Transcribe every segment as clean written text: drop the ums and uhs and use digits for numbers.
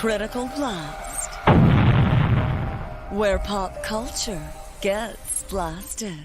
Critical Blast, where pop culture gets blasted.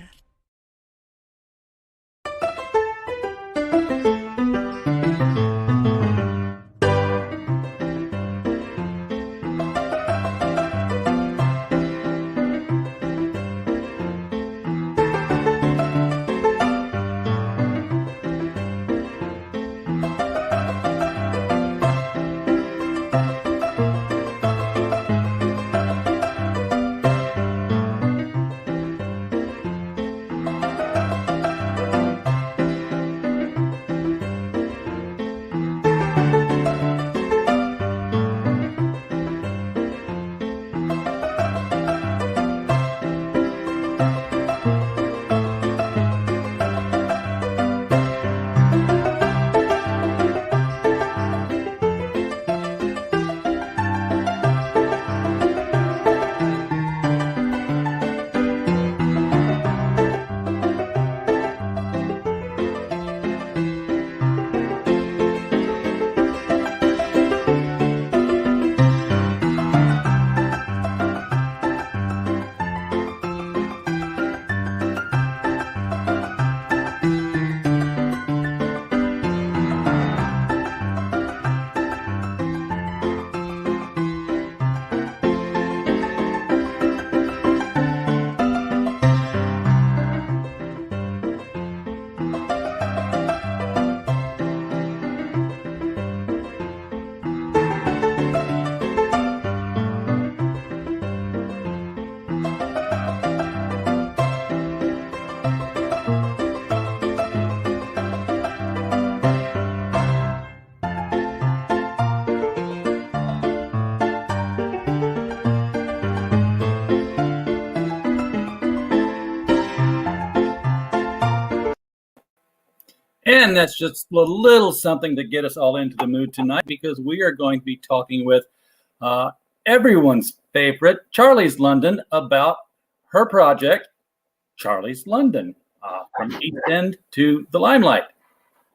And that's just a little something to get us all into the mood tonight, because we are going to be talking with everyone's favorite, Charlie's London, about her project, Charlie's London, from East End to the Limelight.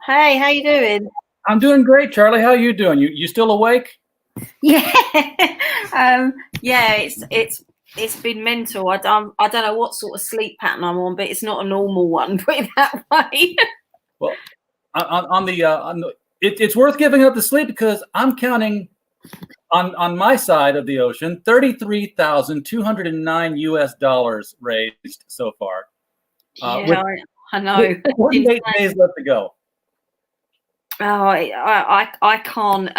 Hey, how you doing? I'm doing great, Charlie. How are you doing? You still awake? Yeah, yeah. It's been mental. I don't know what sort of sleep pattern I'm on, but it's not a normal one. Put it that way. Well, it's worth giving up the sleep, because I'm counting on my side of the ocean, $33,209 US raised so far. Yeah, I know. 48 days left to go. Oh, I can't.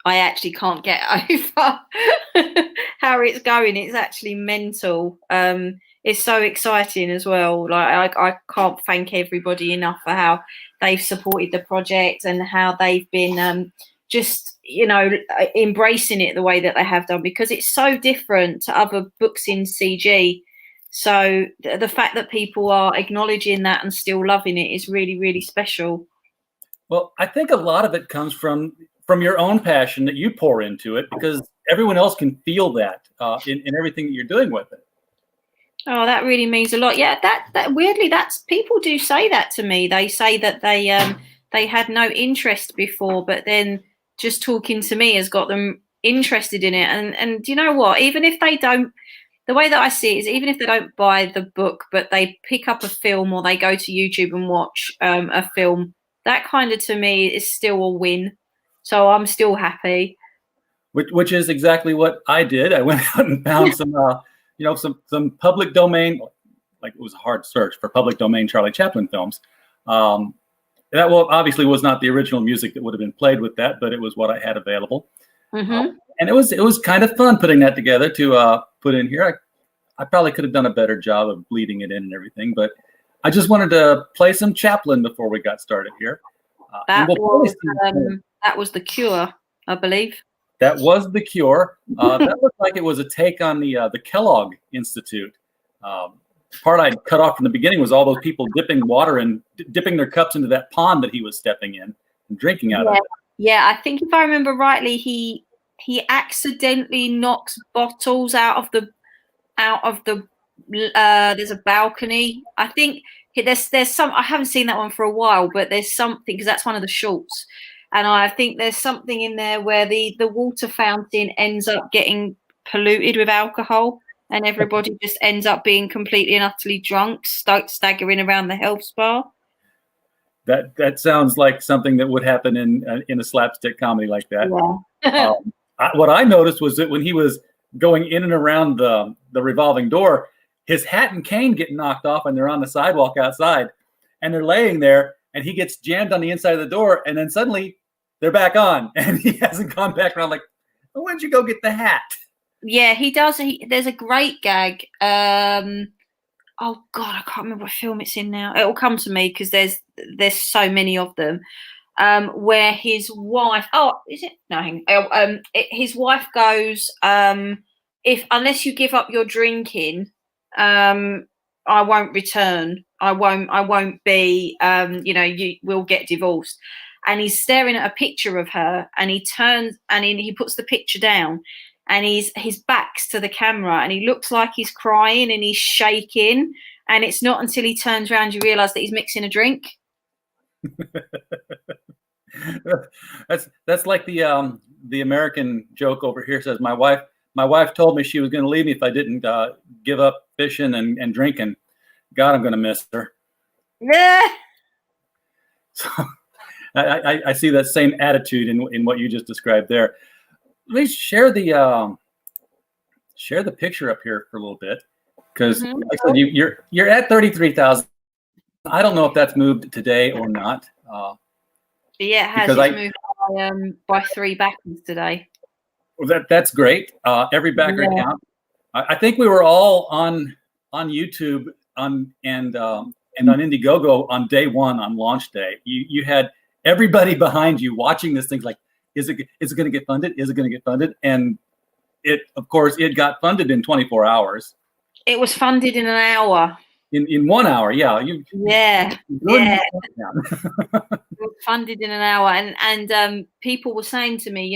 I actually can't get over how it's going. It's actually mental. It's so exciting as well. Like I can't thank everybody enough for how they've supported the project and how they've been just, embracing it the way that they have done, because it's so different to other books in CG. So the fact that people are acknowledging that and still loving it is really, really special. Well, I think a lot of it comes from your own passion that you pour into it, because everyone else can feel that in everything that you're doing with it. Oh, that really means a lot. Yeah, that weirdly, that's people do say that to me. They say that they had no interest before, but then just talking to me has got them interested in it. And you know what? Even if they don't, the way that I see it is, even if they don't buy the book, but they pick up a film or they go to YouTube and watch a film, that kind of, to me, is still a win. So I'm still happy. Which is exactly what I did. I went out and found some public domain, like it was a hard search for public domain Charlie Chaplin films. That obviously was not the original music that would have been played with that, but it was what I had available. Mm-hmm. And it was kind of fun putting that together to put in here. I probably could have done a better job of bleeding it in and everything, but I just wanted to play some Chaplin before we got started here. That was The Cure, I believe. That was The Cure. That looked like it was a take on the Kellogg Institute. Part I'd cut off from the beginning was all those people dipping water and dipping their cups into that pond that he was stepping in and drinking out of it. Yeah, I think if I remember rightly, he accidentally knocks bottles out of the there's a balcony. I think there's some, I haven't seen that one for a while, but there's something, because that's one of the shorts. And I think there's something in there where the water fountain ends up getting polluted with alcohol, and everybody just ends up being completely and utterly drunk, staggering around the health spa. That sounds like something that would happen in a slapstick comedy like that. Yeah. What I noticed was that when he was going in and around the revolving door, his hat and cane get knocked off, and they're on the sidewalk outside, and they're laying there, and he gets jammed on the inside of the door, and then suddenly they're back on, and he hasn't gone back around like, well, when'd you go get the hat? Yeah, he does. There's a great gag. Oh God, I can't remember what film it's in now. It will come to me because there's so many of them. Where his wife, is it? No, hang on. His wife goes, unless you give up your drinking, I won't return. I won't be. You will get divorced. And he's staring at a picture of her, and he turns and he puts the picture down, and his back's to the camera, and he looks like he's crying and he's shaking. And it's not until he turns around you realise that he's mixing a drink. That's like the American joke over here says, my wife told me she was going to leave me if I didn't give up fishing and drinking. God, I'm going to miss her. Yeah. So I see that same attitude in what you just described there. Please share the picture up here for a little bit, because like I said, you're at 33,000. I don't know if that's moved today or not. Yeah, it has. It's moved by 3 backers today. Well, that's great. Every backer count. I think we were all on YouTube and on Indiegogo on day one, on launch day. You had everybody behind you watching this thing like, is it going to get funded? Is it going to get funded? And of course, it got funded in 24 hours. It was funded in an hour. In 1 hour, yeah. Yeah. It was funded in an hour, and people were saying to me,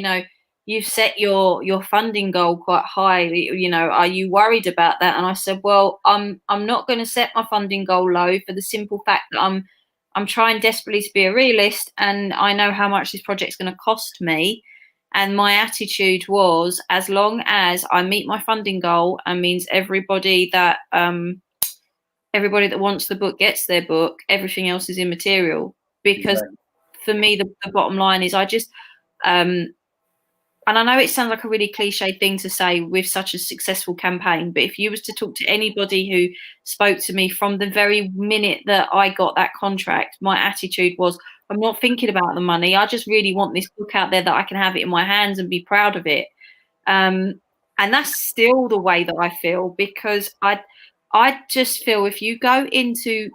you've set your funding goal quite high. Are you worried about that? And I said, well, I'm not going to set my funding goal low for the simple fact that I'm trying desperately to be a realist, and I know how much this project's going to cost me. And my attitude was, as long as I meet my funding goal, and means everybody that wants the book gets their book, everything else is immaterial. Because for me, the bottom line is I just, and I know it sounds like a really cliche thing to say with such a successful campaign, but if you was to talk to anybody who spoke to me from the very minute that I got that contract, my attitude was, I'm not thinking about the money. I just really want this book out there that I can have it in my hands and be proud of it. And that's still the way that I feel, because I just feel if you go into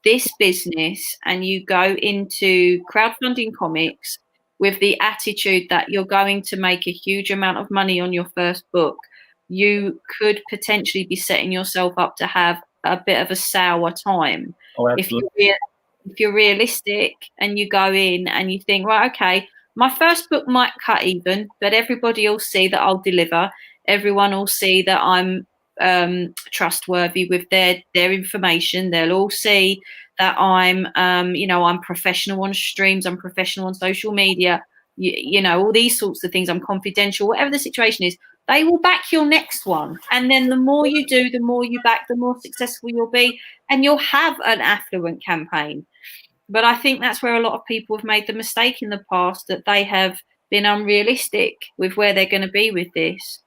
this business and you go into crowdfunding comics with the attitude that you're going to make a huge amount of money on your first book, you could potentially be setting yourself up to have a bit of a sour time. Oh, absolutely. If you're realistic and you go in and you think, right, okay, my first book might cut even, but everybody will see that I'll deliver. Everyone will see that I'm trustworthy with their information. They'll all see that I'm professional on streams, I'm professional on social media, all these sorts of things. I'm confidential, whatever the situation is. They will back your next one, and then the more you do, the more you back, the more successful you'll be, and you'll have an affluent campaign. But I think that's where a lot of people have made the mistake in the past, that they have been unrealistic with where they're going to be with this.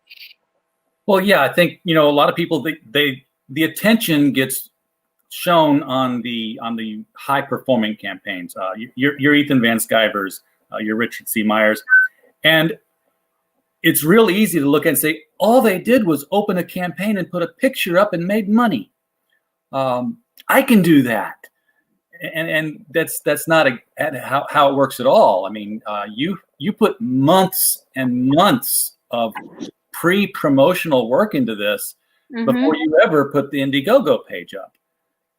Well, yeah, I think a lot of people the attention gets shown on the high performing campaigns. Your Ethan Van Sciver's, your Richard C. Myers, and it's real easy to look and say all they did was open a campaign and put a picture up and made money. I can do that, and that's not how it works at all. I mean, you put months and months of pre-promotional work into this before you ever put the Indiegogo page up.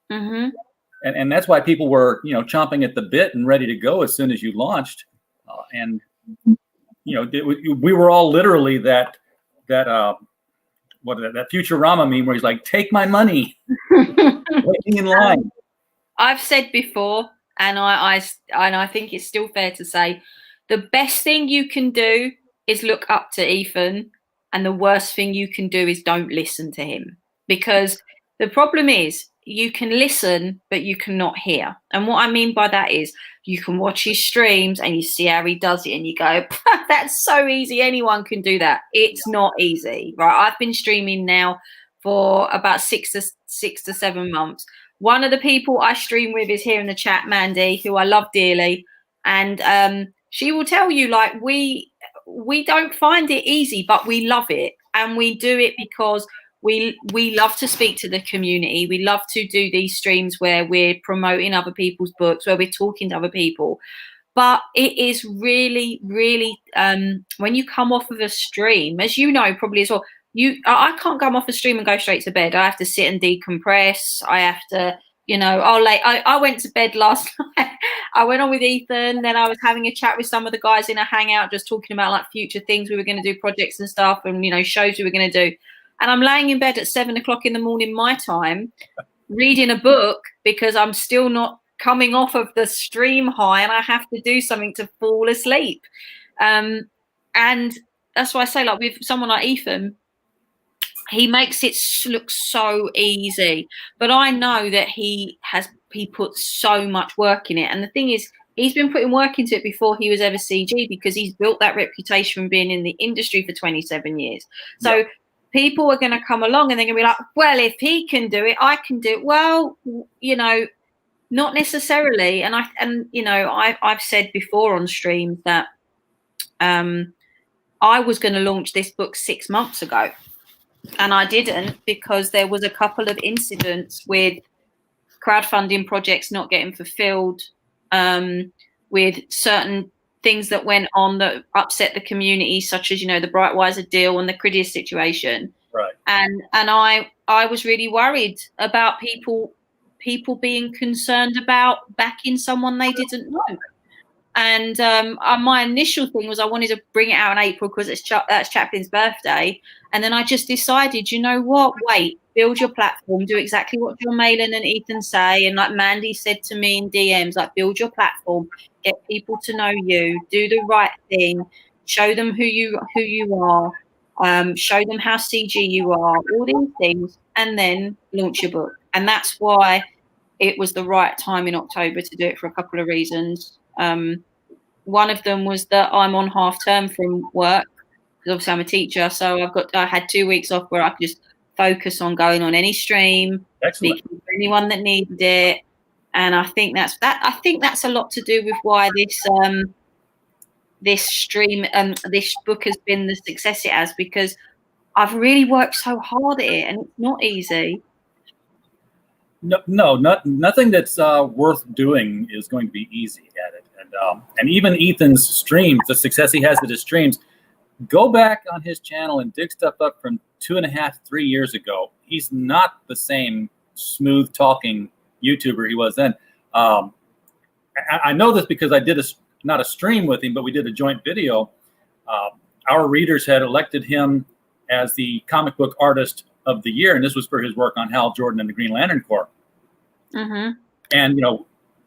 And that's why people were, chomping at the bit and ready to go as soon as you launched. We were all literally that Futurama meme where he's like, "Take my money," waiting in line. I've said before, and I think it's still fair to say, the best thing you can do is look up to Ethan, and the worst thing you can do is don't listen to him, because the problem is you can listen, but you cannot hear. And what I mean by that is you can watch his streams and you see how he does it and you go, that's so easy. Anyone can do that. It's not easy, right? I've been streaming now for about 6 to 7 months. One of the people I stream with is here in the chat, Mandy, who I love dearly. And she will tell you, like, we don't find it easy, but we love it. And we do it because we love to speak to the community. We love to do these streams where we're promoting other people's books, where we're talking to other people. But it is really, really, when you come off of a stream, as you know, probably as well, I can't come off a stream and go straight to bed. I have to sit and decompress. I have to, I went to bed last night. I went on with Ethan. Then I was having a chat with some of the guys in a hangout, just talking about like future things we were going to do, projects and stuff, and, shows we were going to do. And I'm laying in bed at 7 o'clock in the morning, my time, reading a book because I'm still not coming off of the stream high and I have to do something to fall asleep. And that's why I say, like, with someone like Ethan, he makes it look so easy. But I know that he puts so much work in it. And the thing is, he's been putting work into it before he was ever CG, because he's built that reputation from being in the industry for 27 years. So people are going to come along and they're going to be like, well, if he can do it, I can do it. Well, not necessarily. And I've said before on streams that I was going to launch this book 6 months ago, and I didn't, because there was a couple of incidents with crowdfunding projects not getting fulfilled, with certain things that went on that upset the community, such as, the Brightwiser deal and the Critias situation. Right. And I was really worried about people being concerned about backing someone they didn't know. And my initial thing was I wanted to bring it out in April because that's Chaplin's birthday. And then I just decided, you know what? Wait, build your platform, do exactly what John Malin and Ethan say. And like Mandy said to me in DMs, like, build your platform, get people to know you, do the right thing, show them who you are, show them how CG you are, all these things, and then launch your book. And that's why it was the right time in October to do it, for a couple of reasons. One of them was that I'm on half term from work, because obviously I'm a teacher. So I had 2 weeks off where I could just focus on going on any stream, speaking to anyone that needed it. And I think that's a lot to do with why this stream, this book has been the success it has, because I've really worked so hard at it, and it's not easy. No, nothing that's worth doing is going to be easy at it. And even Ethan's streams, the success he has at his streams, go back on his channel and dig stuff up from 2.5, 3 years ago. He's not the same smooth talking YouTuber he was then. I know this because I did not a stream with him, but we did a joint video. Our readers had elected him as the comic book artist of the year, and this was for his work on Hal Jordan and the Green Lantern Corps. Mm-hmm. And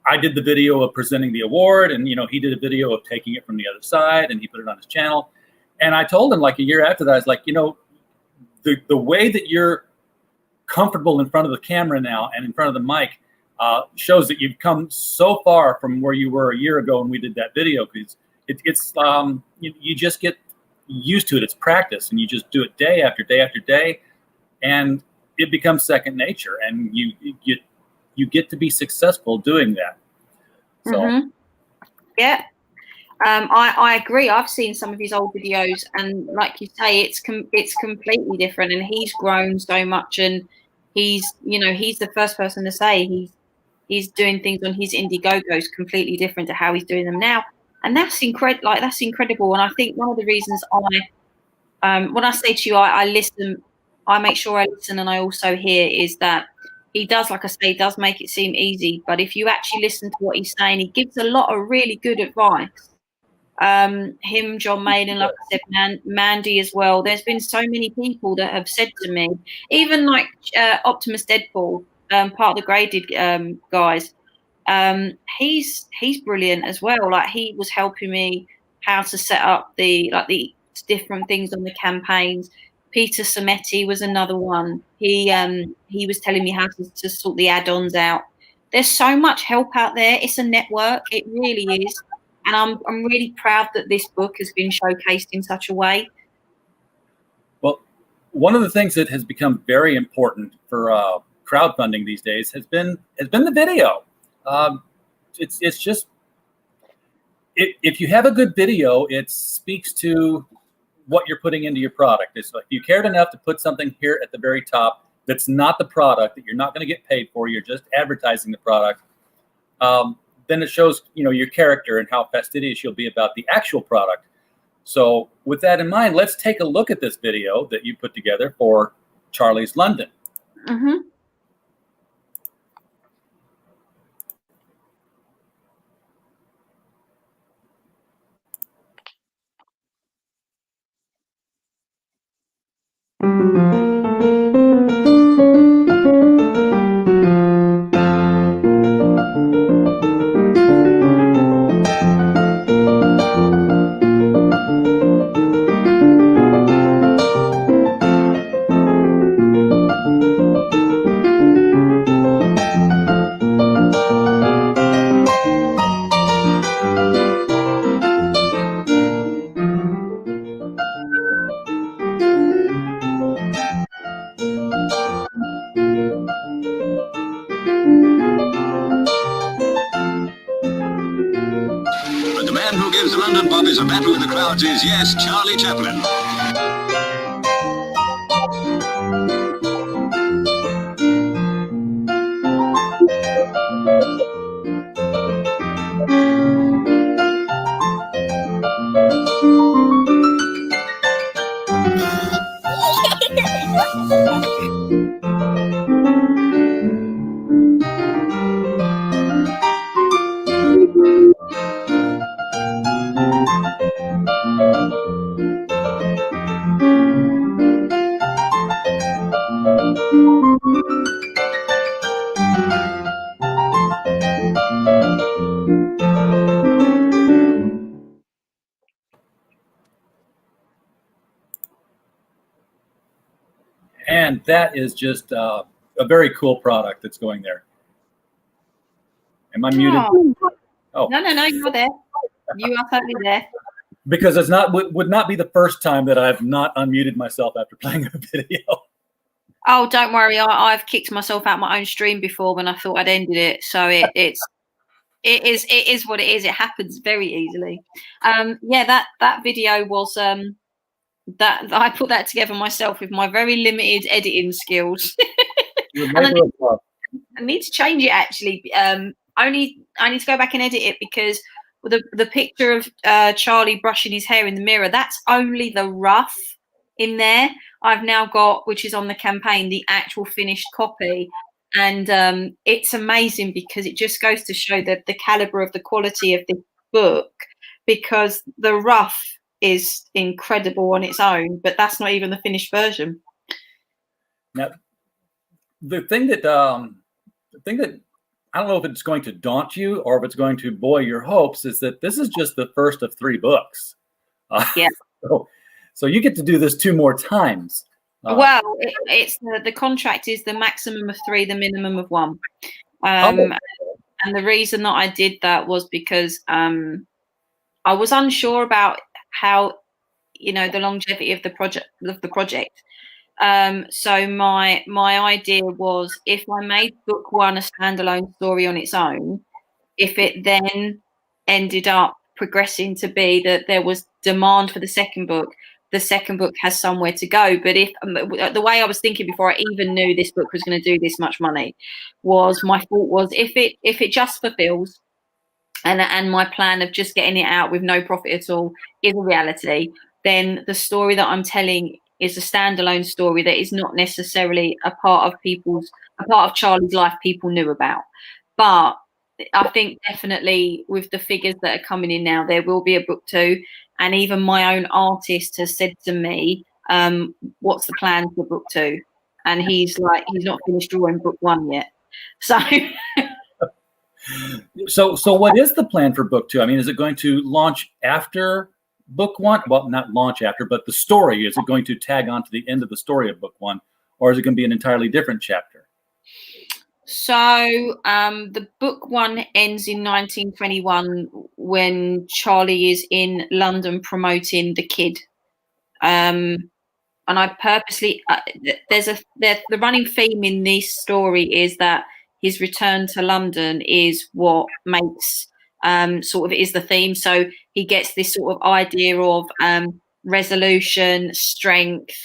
I did the video of presenting the award, and he did a video of taking it from the other side, and he put it on his channel. And I told him, like, a year after that, I was like, the way that you're comfortable in front of the camera now and in front of the mic shows that you've come so far from where you were a year ago when we did that video, because it's you just get used to it. It's practice, and you just do it day after day after day, and it becomes second nature, and you get to be successful doing that. So mm-hmm. Yeah, I agree. I've seen some of his old videos, and like you say, it's completely different, and he's grown so much, and he's the first person to say he's doing things on his Indiegogos completely different to how he's doing them now. And that's incredible. Like, that's incredible. And I think one of the reasons when I say to you, I listen, I make sure I listen and I also hear, is that he does, like I say, does make it seem easy. But if you actually listen to what he's saying, he gives a lot of really good advice. John Malin, like I said, Mandy as well. There's been so many people that have said to me, even like Optimus Deadpool, part of the Graded guys. He's brilliant as well. Like, he was helping me how to set up the different things on the campaigns. Peter Sametti was another one. He was telling me how to sort the add-ons out. There's so much help out there. It's a network. It really is. And I'm really proud that this book has been showcased in such a way. Well, one of the things that has become very important for crowdfunding these days has been the video. It's just if you have a good video, it speaks to what you're putting into your product. It's like, if you cared enough to put something here at the very top that's not the product, that you're not going to get paid for, you're just advertising the product, then it shows, your character and how fastidious you'll be about the actual product. So with that in mind, let's take a look at this video that you put together for Charlie's London. Mm-hmm. But the man who gives the London pub is a battle with the crowds is, yes, Charlie Chaplin. And that is just a very cool product that's going there. Am I muted? Oh. No, you're there. You are totally there. Because it's would not be the first time that I've not unmuted myself after playing a video. Oh, don't worry. I've kicked myself out my own stream before when I thought I'd ended it. So it is what it is. It happens very easily. That video was that I put that together myself with my very limited editing skills. I need to change it actually. I need to go back and edit it because the picture of Charlie brushing his hair in the mirror, that's only the rough in there. I've now got, which is on the campaign, the actual finished copy. And it's amazing because it just goes to show that the caliber of the quality of this book, because the rough is incredible on its own, but that's not even the finished version. Now, the thing that I don't know if it's going to daunt you or if it's going to buoy your hopes is that this is just the first of 3 books. Yeah. So you get to do this 2 more times. Well, it's the contract is the maximum of 3, the minimum of 1. And the reason that I did that was because I was unsure about how, the longevity of the project. So my idea was, if I made book 1 a standalone story on its own, if it then ended up progressing to be that there was demand for the second book has somewhere to go. But if the way I was thinking before I even knew this book was going to do this much money, was my thought was, if it just fulfills and my plan of just getting it out with no profit at all is a reality, then the story that I'm telling is a standalone story that is not necessarily a part of Charlie's life people knew about. But I think definitely with the figures that are coming in now, there will be a book 2. And even my own artist has said to me, what's the plan for book 2? And he's not finished drawing book 1 yet. So what is the plan for book 2? I mean, is it going to launch after book one? Well, not launch after, but the story, is it going to tag on to the end of the story of book one, or is it going to be an entirely different chapter? So the book one ends in 1921 when Charlie is in London promoting The Kid. And I purposely, the running theme in this story is that his return to London is what makes sort of is the theme. So he gets this sort of idea of resolution, strength.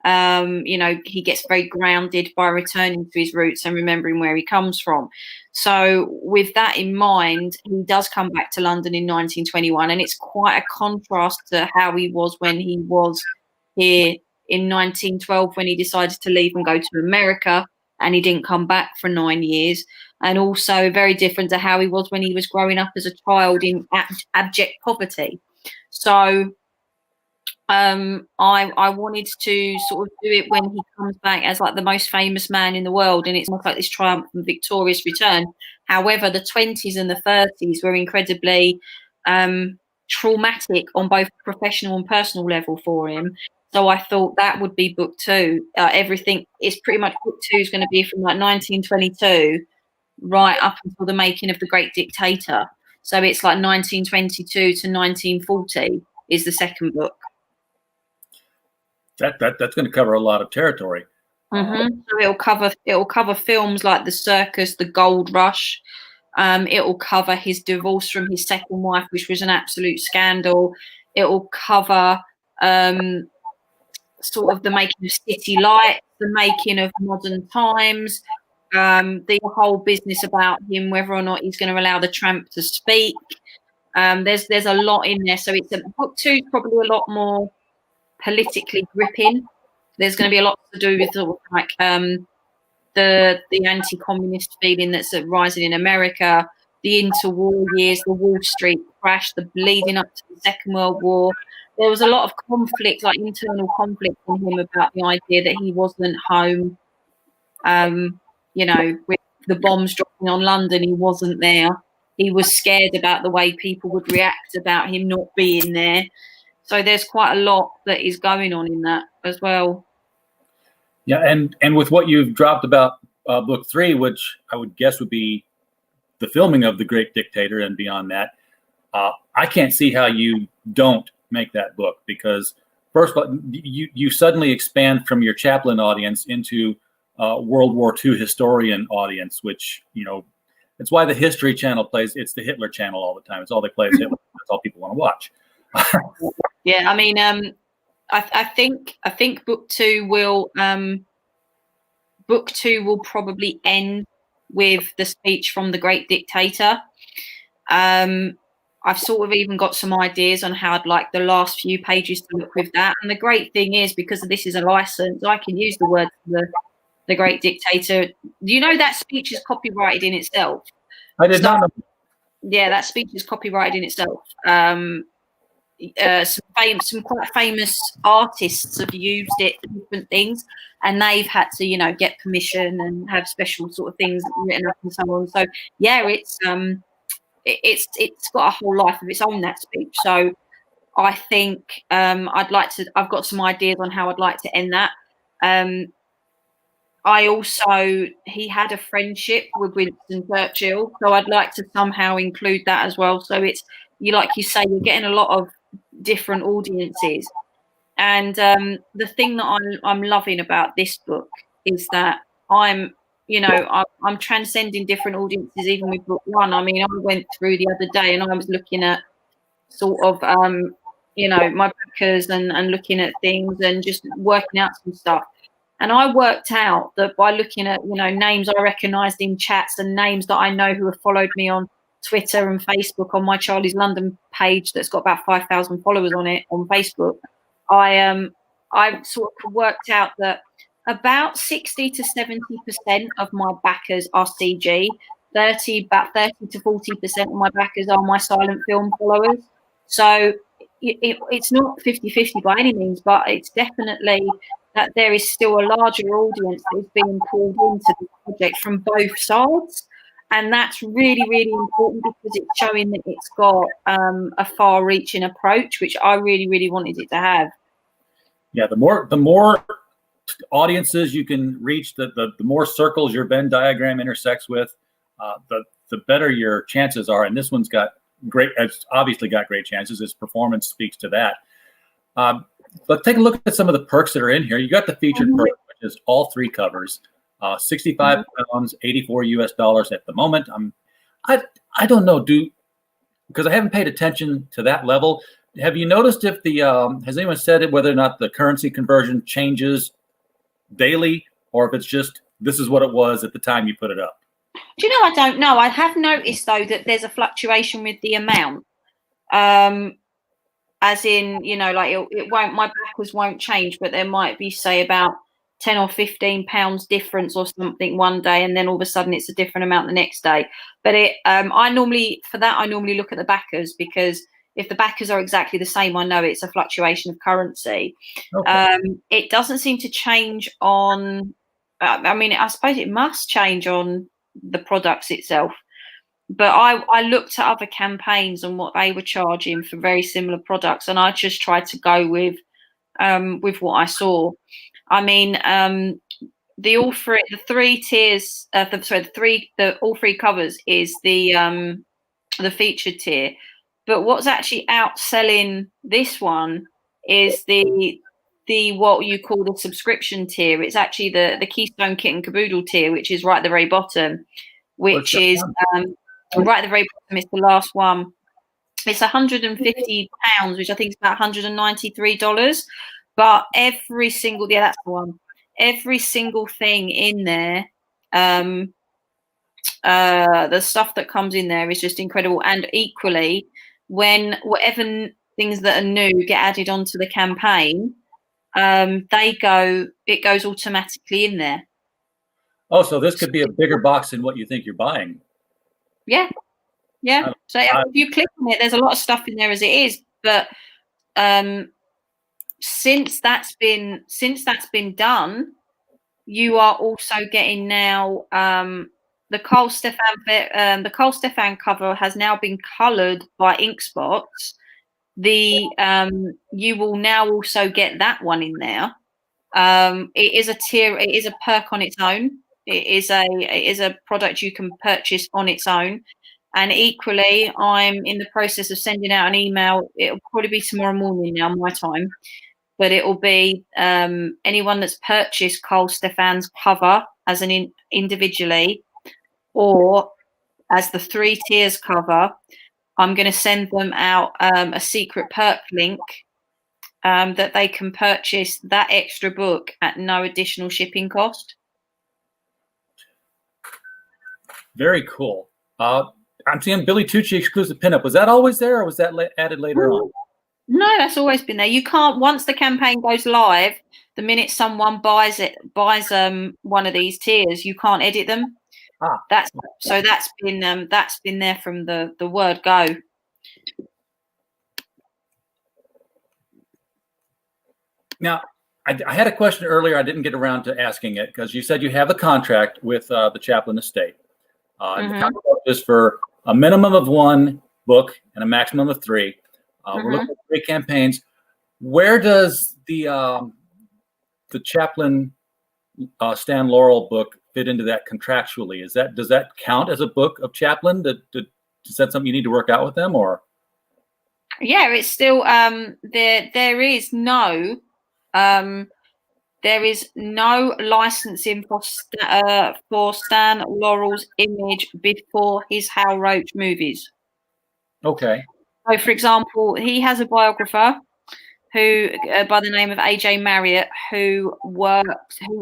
He gets very grounded by returning to his roots and remembering where he comes from. So with that in mind, he does come back to London in 1921, and it's quite a contrast to how he was when he was here in 1912, when he decided to leave and go to America, and he didn't come back for 9 years. And also very different to how he was when he was growing up as a child in abject poverty. So I wanted to sort of do it when he comes back as like the most famous man in the world, and it's almost like this triumph and victorious return. However, the 20s and the 30s were incredibly traumatic on both professional and personal level for him. So I thought that would be book two. Everything is pretty much book two is going to be from like 1922 right up until the making of The Great Dictator. So it's like 1922 to 1940 is the second book. That's going to cover a lot of territory. Mm-hmm. So it'll cover films like The Circus, The Gold Rush. It will cover his divorce from his second wife, which was an absolute scandal. It will cover sort of the making of City Lights, the making of Modern Times, the whole business about him, whether or not he's going to allow the tramp to speak. There's a lot in there. So book two is probably a lot more politically gripping. There's going to be a lot to do with sort of like the anti-communist feeling that's rising in America, the interwar years, the Wall Street crash, the leading up to the Second World War. There was a lot of conflict, like internal conflict in him about the idea that he wasn't home. With the bombs dropping on London, he wasn't there. He was scared about the way people would react about him not being there. So there's quite a lot that is going on in that as well. Yeah, and with what you've dropped about book three, which I would guess would be the filming of The Great Dictator and beyond that, I can't see how you don't make that book, because first of all, you suddenly expand from your Chaplin audience into World War II historian audience, which, it's why the History Channel it's the Hitler Channel all the time. It's all they play is Hitler. That's all people want to watch. Yeah, I mean, I think book two will probably end with the speech from The Great Dictator. I've sort of even got some ideas on how I'd like the last few pages to look with that. And the great thing is, because this is a license, I can use the word the Great Dictator. Do you know that speech is copyrighted in itself? I did not know. Yeah, that speech is copyrighted in itself. Some quite famous artists have used it for different things, and they've had to, get permission and have special sort of things written up and so on. So yeah, it's got a whole life of its own, that speech. So I think I've got some ideas on how I'd like to end that. He had a friendship with Winston Churchill, so I'd like to somehow include that as well. So it's, like you say, you're getting a lot of different audiences. And the thing that I'm loving about this book is that I'm transcending different audiences, even with book one. I mean, I went through the other day and I was looking at sort of, my backers and looking at things and just working out some stuff. And I worked out that by looking at, names I recognised in chats and names that I know who have followed me on Twitter and Facebook on my Charlie's London page that's got about 5,000 followers on it on Facebook, I sort of worked out that about 60 to 70% of my backers are CG, about 30 to 40% of my backers are my silent film followers. So it's not 50-50 by any means, but it's definitely that there is still a larger audience that is being pulled into the project from both sides. And that's really, really important because it's showing that it's got a far-reaching approach, which I really, really wanted it to have. Yeah, the more audiences you can reach, the more circles your Venn diagram intersects with, the better your chances are. And this one's got it's obviously got great chances. Its performance speaks to that. But take a look at some of the perks that are in here. You got the featured perk, which is all 3 covers. 65 pounds, $84 at the moment. I don't know, because I haven't paid attention to that level. Have you noticed if has anyone said whether or not the currency conversion changes daily, or if it's just this is what it was at the time you put it up? Do you know, I don't know. I have noticed though that there's a fluctuation with the amount. As in, like it won't, my backers won't change, but there might be, say, about 10 or 15 pounds difference or something one day, and then all of a sudden it's a different amount the next day. But I normally look at the backers, because if the backers are exactly the same, I know it's a fluctuation of currency. Okay. It doesn't seem to change on, I suppose it must change on the products itself. But I looked at other campaigns and what they were charging for very similar products, and I just tried to go with what I saw. I mean, all three covers is the featured tier. But what's actually outselling this one is the what you call the subscription tier. It's actually the Keystone Kit and Caboodle tier, which is right at the very bottom, which is right at the very bottom. It's the last one. It's £150, which I think is about $193. But every single that's the one. Every single thing in there, the stuff that comes in there is just incredible. And equally, when whatever things that are new get added onto the campaign, it goes automatically in there. Oh, so this could be a bigger box than what you think you're buying. Yeah. So if you click on it, there's a lot of stuff in there as it is, but since that's been done, you are also getting now the Carl Stefan cover has now been coloured by ink spots. You will now also get that one in there. It is a tier. It is a perk on its own. It is a product you can purchase on its own. And equally, I'm in the process of sending out an email. It'll probably be tomorrow morning now, my time. But it will be anyone that's purchased Carl Stefan's cover as an individually, or as the 3 tiers cover. I'm going to send them out a secret perk link that they can purchase that extra book at no additional shipping cost. Very cool. I'm seeing Billy Tucci exclusive pinup. Was that always there, or was that added later on? No, that's always been there. You can't, once the campaign goes live, the minute someone buys one of these tiers, you can't edit them. That's been there from the word go. Now, I had a question earlier. I didn't get around to asking it because you said you have a contract with the Chaplin estate. The contract is for a minimum of 1 book and a maximum of 3. We're looking at 3 campaigns. Where does the Chaplin Stan Laurel book fit into that contractually? Does that count as a book of Chaplin? Is that something you need to work out with them, or? Yeah, it's still there is no licensing for Stan Laurel's image before his Hal Roach movies. Okay. So, for example, he has a biographer who, by the name of AJ Marriott, who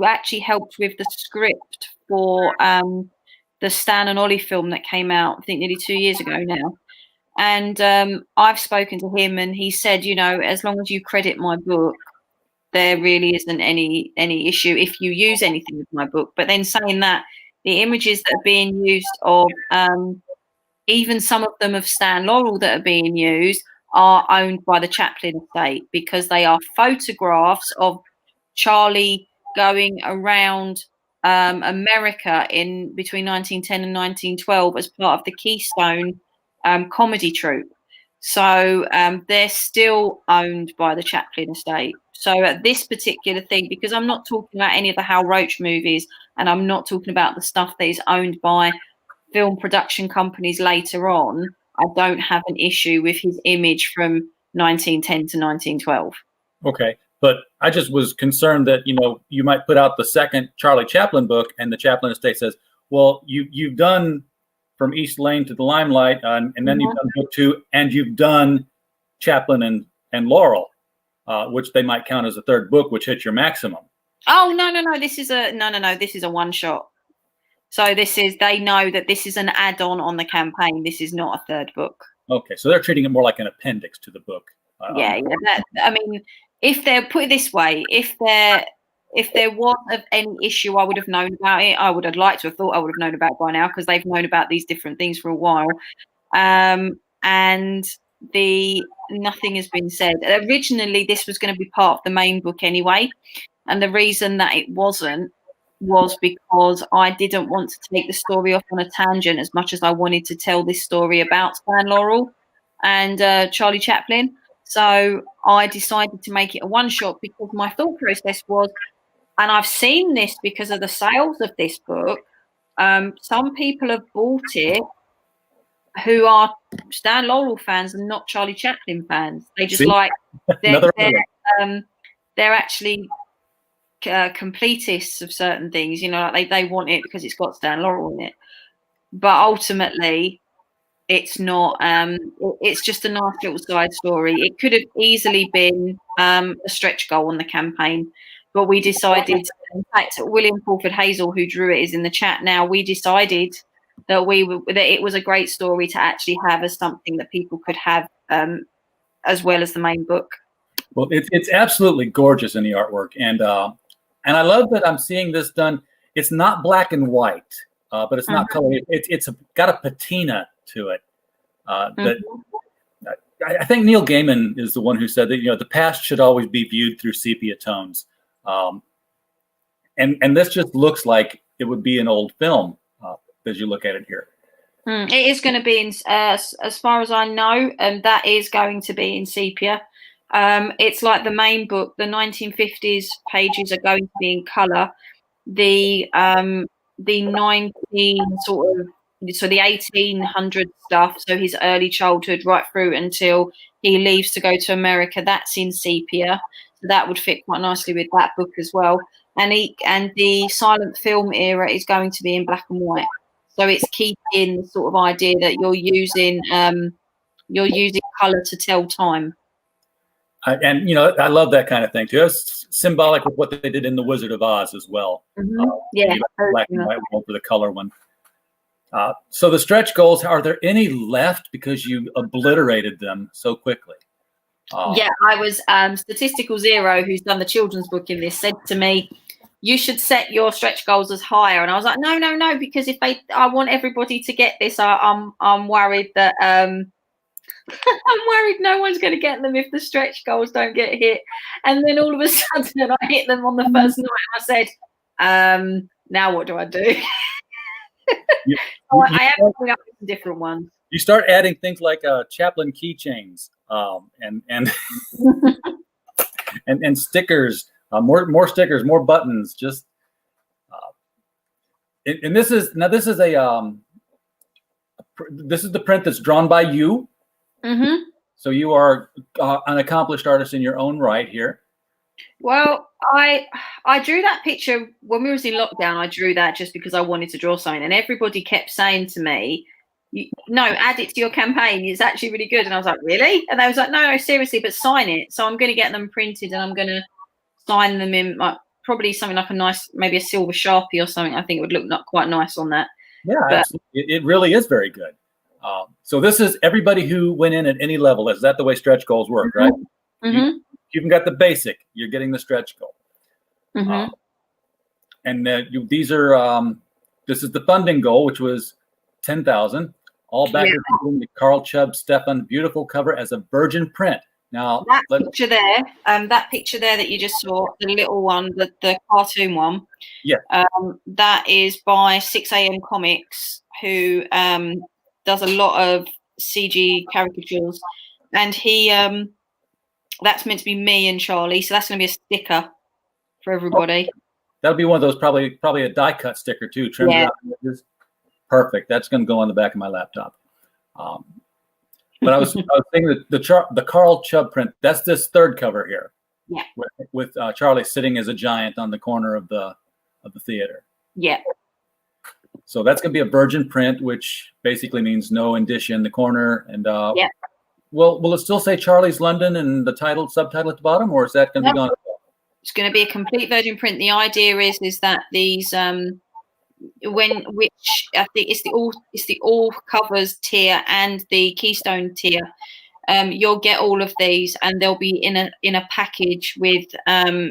actually helped with the script for the Stan and Ollie film that came out, I think, nearly 2 years ago now. And I've spoken to him, and he said, as long as you credit my book, there really isn't any issue if you use anything with my book. But then saying that, the images that are being used of even some of them of Stan Laurel that are being used are owned by the Chaplin estate, because they are photographs of Charlie going around America in between 1910 and 1912 as part of the Keystone comedy troupe. So they're still owned by the Chaplin estate. So at this particular thing, because I'm not talking about any of the Hal Roach movies, and I'm not talking about the stuff that is owned by film production companies later on, I don't have an issue with his image from 1910 to 1912. Okay. But I just was concerned that, you might put out the second Charlie Chaplin book and the Chaplin estate says, well, you've done From East Lane to the Limelight, and then you've done book 2, and you've done Chaplin and Laurel, which they might count as a third book, which hits your maximum. Oh, no. This is a one shot. So they know that this is an add-on on the campaign. This is not a third book. Okay. So they're treating it more like an appendix to the book. If they're put it this way, if there was of any issue, I would have known about it. I would have liked to have thought I would have known about it by now, because they've known about these different things for a while. And nothing has been said. Originally, this was going to be part of the main book anyway. And the reason that it wasn't was because I didn't want to take the story off on a tangent as much as I wanted to tell this story about Stan Laurel and Charlie Chaplin. So I decided to make it a one-shot, because my thought process was, and I've seen this because of the sales of this book, some people have bought it who are Stan Laurel fans and not Charlie Chaplin fans. They just they're actually completists of certain things, like they want it because it's got Stan Laurel in it. But ultimately, it's not. It's just a nice little side story. It could have easily been a stretch goal on the campaign, but we decided. In fact, William Crawford Hazel, who drew it, is in the chat now. We decided that it was a great story to actually have as something that people could have as well as the main book. Well, it's absolutely gorgeous in the artwork, and I love that I'm seeing this done. It's not black and white, but it's not color. It's got a patina to it. That I think Neil Gaiman is the one who said that the past should always be viewed through sepia tones, and this just looks like it would be an old film as you look at it here. It is going to be in, as far as I know, and that is going to be in sepia. It's like the main book. The 1950s pages are going to be in color. The 1800 stuff, so his early childhood right through until he leaves to go to America, that's in sepia. So that would fit quite nicely with that book as well. And the silent film era is going to be in black and white. So it's keeping the sort of idea that you're using color to tell time. And I love that kind of thing too. It's symbolic of what they did in The Wizard of Oz as well. Black and white over the color one. So the stretch goals, are there any left because you obliterated them so quickly? I was Statistical Zero, who's done the children's book in this, said to me, you should set your stretch goals as higher. And I was like, no, because I want everybody to get this. I'm worried that I'm worried no one's going to get them if the stretch goals don't get hit. And then all of a sudden I hit them on the first night. I said, now what do I do? I am coming up with some different ones. You start adding things like Chaplin keychains and stickers, more stickers, more buttons. Just and this is the print that's drawn by you. Mm-hmm. So you are an accomplished artist in your own right here. Well, I drew that picture when we was in lockdown. I drew that just because I wanted to draw something, and everybody kept saying to me, "No, add it to your campaign. It's actually really good." And I was like, "Really?" And they was like, "No, seriously, but sign it." So I'm going to get them printed, and I'm going to sign them in probably something like maybe a silver Sharpie or something. I think it would look quite nice on that. Yeah, absolutely. It really is very good. So this is everybody who went in at any level. Is that the way stretch goals work, right? Mm-hmm. You've got the basic. You're getting the stretch goal. Mm-hmm. And these are this is the funding goal, which was 10,000. All backers including the Carl Chubb Stefan beautiful cover as a virgin print. Now, That picture there, that you just saw, the little one, the cartoon one, yeah, that is by 6am Comics, who does a lot of CG caricatures, and he that's meant to be me and Charlie, so that's going to be a sticker for everybody. that'll be one of those probably a die cut sticker too, trimmed around the edges. Perfect. That's going to go on the back of my laptop. But I was thinking that the Carl Chubb print. That's this third cover here. Yeah. With Charlie sitting as a giant on the corner of the theater. Yeah. So that's going to be a virgin print, which basically means no indicia in the corner. And yeah. Well, will it still say Charlie's London and the subtitle at the bottom, or is that going to be gone? It's going to be a complete virgin print. The idea is that these which I think it's the all covers tier and the Keystone tier. You'll get all of these, and they'll be in a package with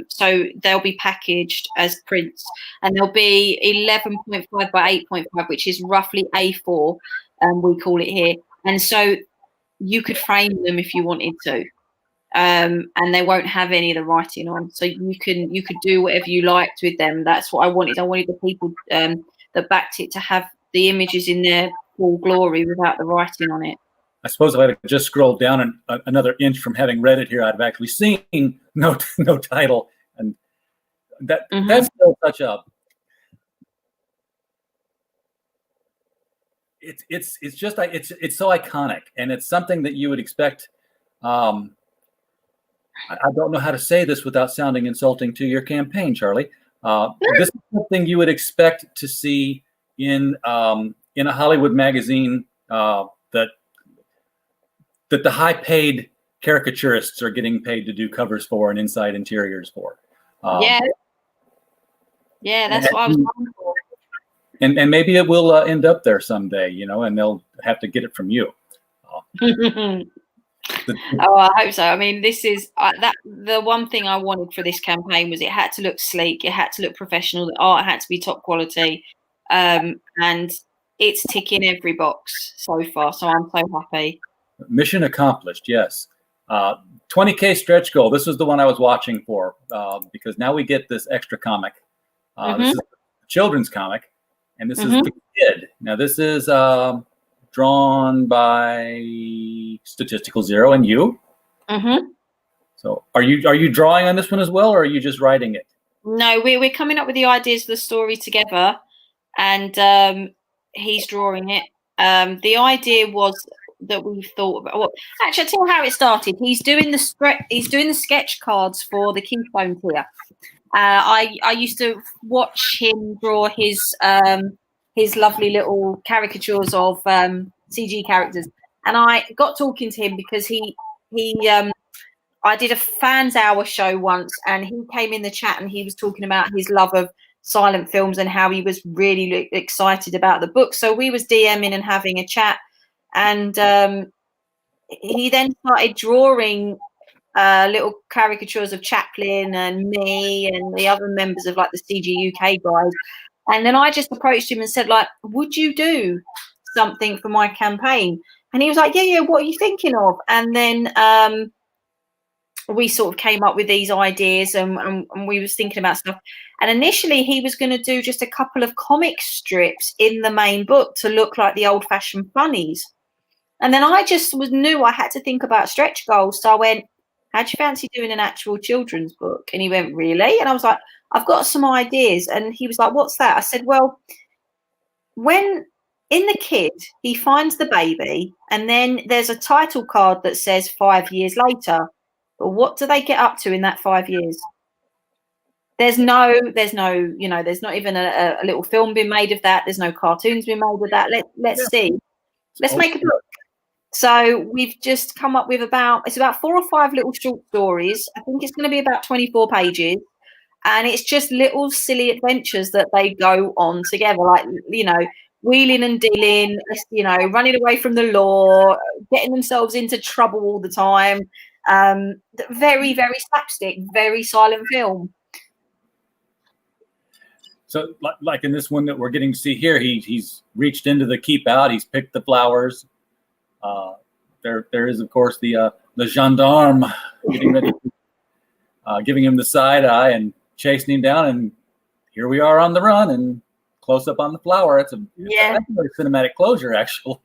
so they'll be packaged as prints, and they'll be 11.5 by 8.5, which is roughly A4, we call it here. And so you could frame them if you wanted to, and they won't have any of the writing on, so you could do whatever you liked with them. That's what I wanted. I wanted the people that backed it to have the images in their full glory without the writing on it. I suppose if I had just scrolled down another inch from having read it here, I'd have actually seen no title, and that's still such a. It's just like it's so iconic, and it's something that you would expect. I don't know how to say this without sounding insulting to your campaign, Charlie. This is something you would expect to see in a Hollywood magazine that the high-paid caricaturists are getting paid to do covers for and inside interiors for. Yeah, that's what I was looking for. And maybe it will end up there someday, and they'll have to get it from you. Oh, I hope so. I mean, this is the one thing I wanted for this campaign was it had to look sleek, it had to look professional, the art had to be top quality, and it's ticking every box so far. So I'm so happy. Mission accomplished. Yes. 20K stretch goal. This was the one I was watching for because now we get this extra comic. This is a children's comic, and this is the kid. Now this is drawn by Statistical Zero and you. So are you drawing on this one as well, or are you just writing it? No, we're coming up with the ideas for the story together, and he's drawing it. The idea was that we thought about. Well, actually, I'll tell you how it started. He's doing the sketch cards for the Keystone tier. I used to watch him draw his lovely little caricatures of CG characters, and I got talking to him because I did a fans hour show once, and he came in the chat and he was talking about his love of silent films and how he was really excited about the book. So we was DMing and having a chat, and he then started drawing little caricatures of Chaplin and me and the other members of like the CG UK guys. And then I just approached him and said, like, would you do something for my campaign? And he was like, yeah, what are you thinking of? And then we sort of came up with these ideas, and we was thinking about stuff. And initially he was going to do just a couple of comic strips in the main book to look like the old-fashioned funnies. And then I just knew I had to think about stretch goals. So I went, how'd you fancy doing an actual children's book? And he went, really? And I was like, I've got some ideas. And he was like, what's that? I said, well, when in the kid, he finds the baby, and then there's a title card that says 5 years later. But what do they get up to in that 5 years? There's no, there's not even a little film being made of that. There's no cartoons being made of that. Let's see. Let's make a book. So we've just come up with about 4 or 5 little short stories. I think it's going to be about 24 pages. And it's just little silly adventures that they go on together, like, wheeling and dealing, running away from the law, getting themselves into trouble all the time. Very, very slapstick, very silent film. So like in this one that we're getting to see here, he's reached into the keep out, he's picked the flowers. there is, of course, the gendarme getting ready, giving him the side eye and chasing him down. And here we are on the run and close up on the flower. That's a very cinematic closure, actually.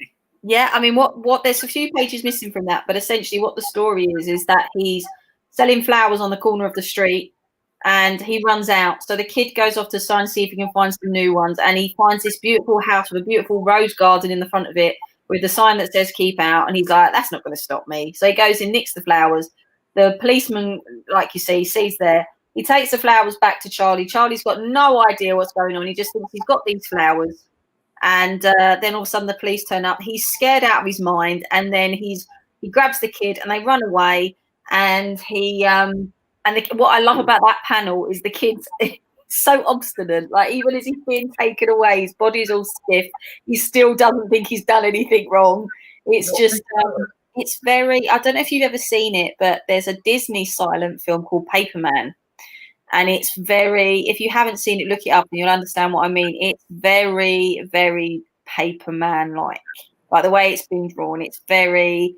Yeah, I mean, what there's a few pages missing from that, but essentially what the story is that he's selling flowers on the corner of the street and he runs out. So the kid goes off to try and see if he can find some new ones, and he finds this beautiful house with a beautiful rose garden in the front of it with the sign that says keep out, and he's like, that's not going to stop me. So he goes and nicks the flowers. The policeman, like you see, sees there. He takes the flowers back to Charlie. Charlie's got no idea what's going on. He just thinks he's got these flowers. And then all of a sudden the police turn up. He's scared out of his mind, and then he grabs the kid and they run away. And what I love about that panel is the kid's so obstinate. Like, even as he's being taken away, his body's all stiff. He still doesn't think he's done anything wrong. It's just, it's very. I don't know if you've ever seen it, but there's a Disney silent film called Paperman. And it's very, if you haven't seen it, look it up and you'll understand what I mean. It's very, very Paperman-like. Like the way it's been drawn, it's very,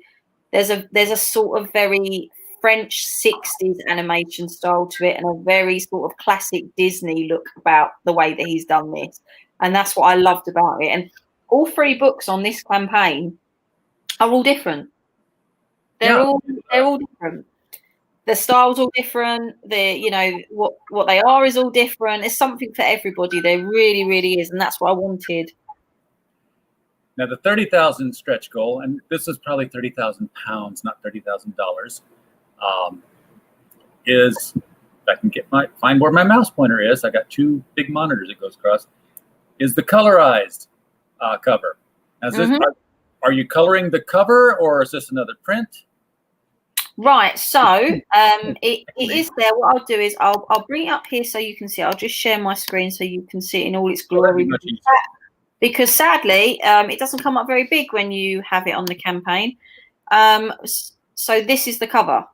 there's a sort of very French 60s animation style to it, and a very sort of classic Disney look about the way that he's done this. And that's what I loved about it. And all 3 books on this campaign are all different. They're all different. The style's all different. What they are is all different. It's something for everybody. There really, really is, and that's what I wanted. Now the 30,000 stretch goal, and this is probably 30,000 pounds, not $30,000. Is if I can find where my mouse pointer is. I got 2 big monitors it goes across. Is the colorized cover? Now, are you coloring the cover, or is this another print? Right, so it is there. What I'll do is I'll bring it up here so you can see. I'll just share my screen so you can see it in all its glory. Because sadly, it doesn't come up very big when you have it on the campaign. So this is the cover.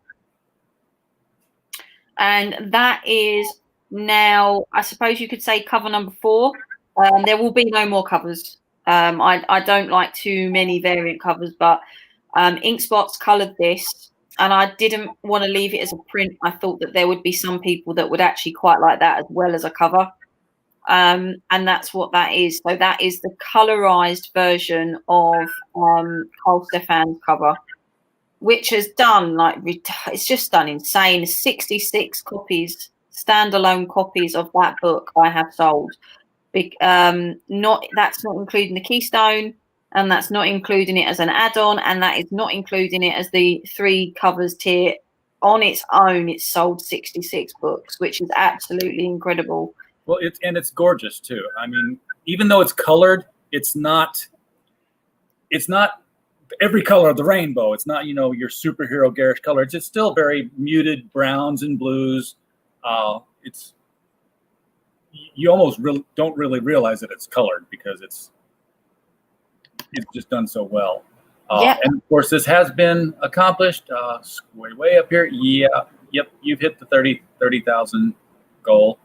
And that is now, I suppose you could say, cover number 4. There will be no more covers. I don't like too many variant covers, but Inkspots coloured this. And I didn't want to leave it as a print. I thought that there would be some people that would actually quite like that as well as a cover. And that's what that is. So that is the colorized version of Carl Stefan's cover, which has done, it's just done insane. 66 copies, standalone copies of that book I have sold. That's not including the Keystone. And that's not including it as an add-on, and that is not including it as the 3 covers tier. On its own, it's sold 66 books, which is absolutely incredible. Well, it's gorgeous too. I mean, even though it's colored, it's not every color of the rainbow. It's not, your superhero garish color. It's just still very muted browns and blues. You almost don't really realize that it's colored because it's just done so well. And of course, this has been accomplished way up here. Yep, you've hit the 30,000 goal.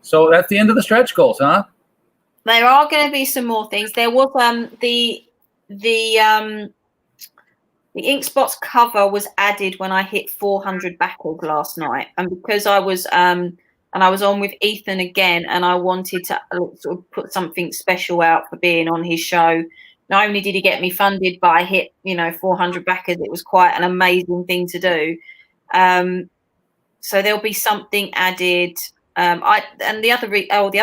So that's the end of the stretch goals, huh? There are going to be some more things. There was the Inkspots cover was added when I hit 400 backlog last night, and because I was and I was on with Ethan again, and I wanted to sort of put something special out for being on his show. Not only did he get me funded, but I hit 400 backers. It was quite an amazing thing to do. So there'll be something added. The other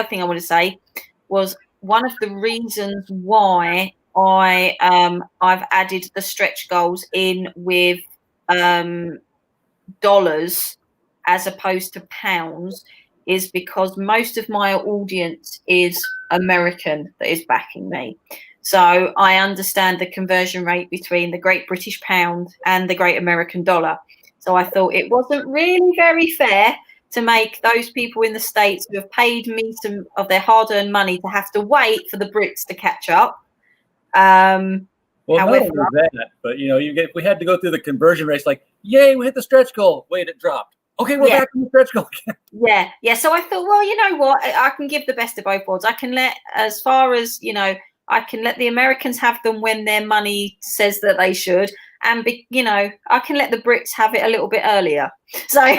thing I want to say was one of the reasons why I've added the stretch goals in with dollars as opposed to pounds is because most of my audience is American that is backing me. So I understand the conversion rate between the Great British Pound and the Great American Dollar. So I thought it wasn't really very fair to make those people in the States who have paid me some of their hard-earned money to have to wait for the Brits to catch up. Well, however, not only that, but we had to go through the conversion rates. Like, yay, we hit the stretch goal. Wait, it dropped. Okay, we're back in the stretch goal again. Yeah. So I thought, well, you know what? I can give the best of both worlds. I can let, as far as I can let the Americans have them when their money says that they should, and I can let the Brits have it a little bit earlier. So